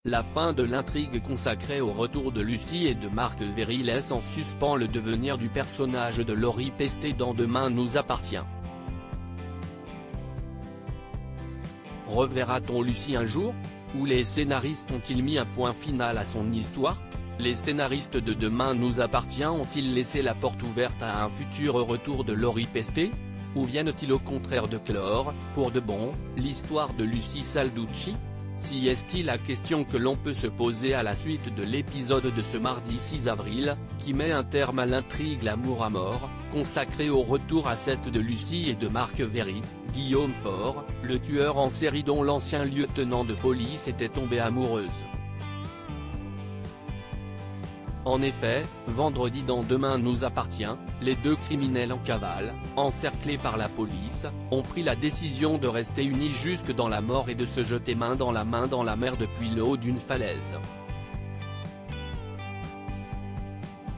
La fin de l'intrigue consacrée au retour de Lucie et de Marc Véry laisse en suspens le devenir du personnage de Laurie Pestet dans Demain nous appartient. Reverra-t-on Lucie un jour? Ou les scénaristes ont-ils mis un point final à son histoire? Les scénaristes de Demain nous appartient ont-ils laissé la porte ouverte à un futur retour de Laurie Pestet? Ou viennent-ils au contraire de clore, pour de bon, l'histoire de Lucie Salducci? Si est-il la question que l'on peut se poser à la suite de l'épisode de ce mardi 6 avril, qui met un terme à l'intrigue L'amour à mort, consacrée au retour à 7 de Lucie et de Marc Véry, Guillaume Faure, le tueur en série dont l'ancien lieutenant de police était tombé amoureuse. En effet, vendredi dans Demain nous appartient, les deux criminels en cavale, encerclés par la police, ont pris la décision de rester unis jusque dans la mort et de se jeter main dans la mer depuis le haut d'une falaise.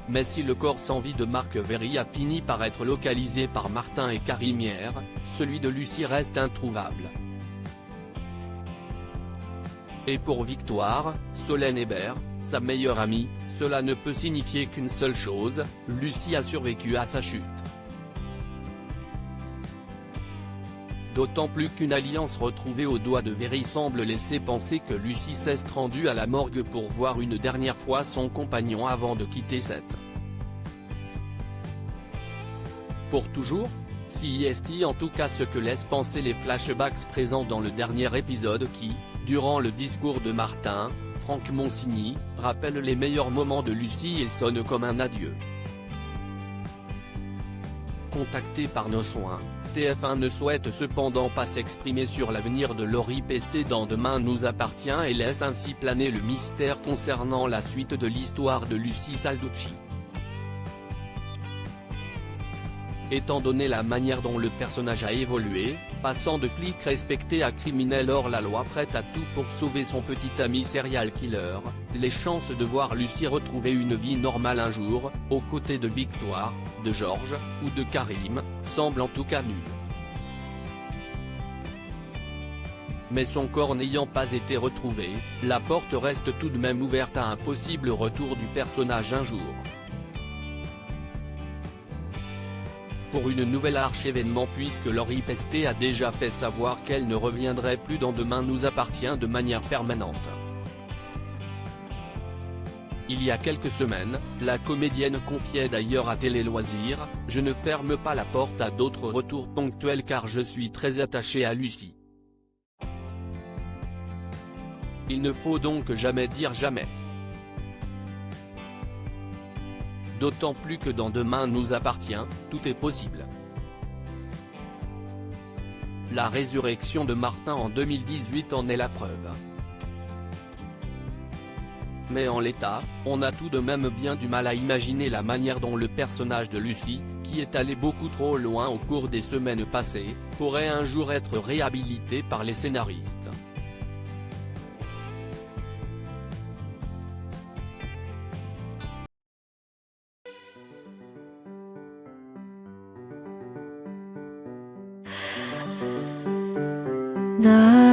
Mais si le corps sans vie de Marc Véry a fini par être localisé par Martin et Carimière, celui de Lucie reste introuvable. Et pour Victoire, Solène Hébert, sa meilleure amie, cela ne peut signifier qu'une seule chose, Lucie a survécu à sa chute. D'autant plus qu'une alliance retrouvée au doigt de Véry semble laisser penser que Lucie s'est rendue à la morgue pour voir une dernière fois son compagnon avant de quitter cette. Pour toujours? Si est en tout cas ce que laissent penser les flashbacks présents dans le dernier épisode qui, durant le discours de Martin, Franck Monsigny, rappelle les meilleurs moments de Lucie et sonne comme un adieu. Contacté par nos soins, TF1 ne souhaite cependant pas s'exprimer sur l'avenir de Laurie Pestet dans Demain nous appartient et laisse ainsi planer le mystère concernant la suite de l'histoire de Lucie Salducci. Étant donné la manière dont le personnage a évolué, passant de flic respecté à criminel hors la loi prête à tout pour sauver son petit ami serial killer, les chances de voir Lucie retrouver une vie normale un jour, aux côtés de Victoire, de Georges, ou de Karim, semblent en tout cas nulles. Mais son corps n'ayant pas été retrouvé, la porte reste tout de même ouverte à un possible retour du personnage un jour. Pour une nouvelle arche-événement puisque Laurie Pestet a déjà fait savoir qu'elle ne reviendrait plus dans Demain nous appartient de manière permanente. Il y a quelques semaines, la comédienne confiait d'ailleurs à Télé Loisirs, « Je ne ferme pas la porte à d'autres retours ponctuels car je suis très attachée à Lucie. Il ne faut donc jamais dire jamais. D'autant plus que dans Demain nous appartient, tout est possible. La résurrection de Martin en 2018 en est la preuve. Mais en l'état, on a tout de même bien du mal à imaginer la manière dont le personnage de Lucie, qui est allé beaucoup trop loin au cours des semaines passées, pourrait un jour être réhabilité par les scénaristes. 나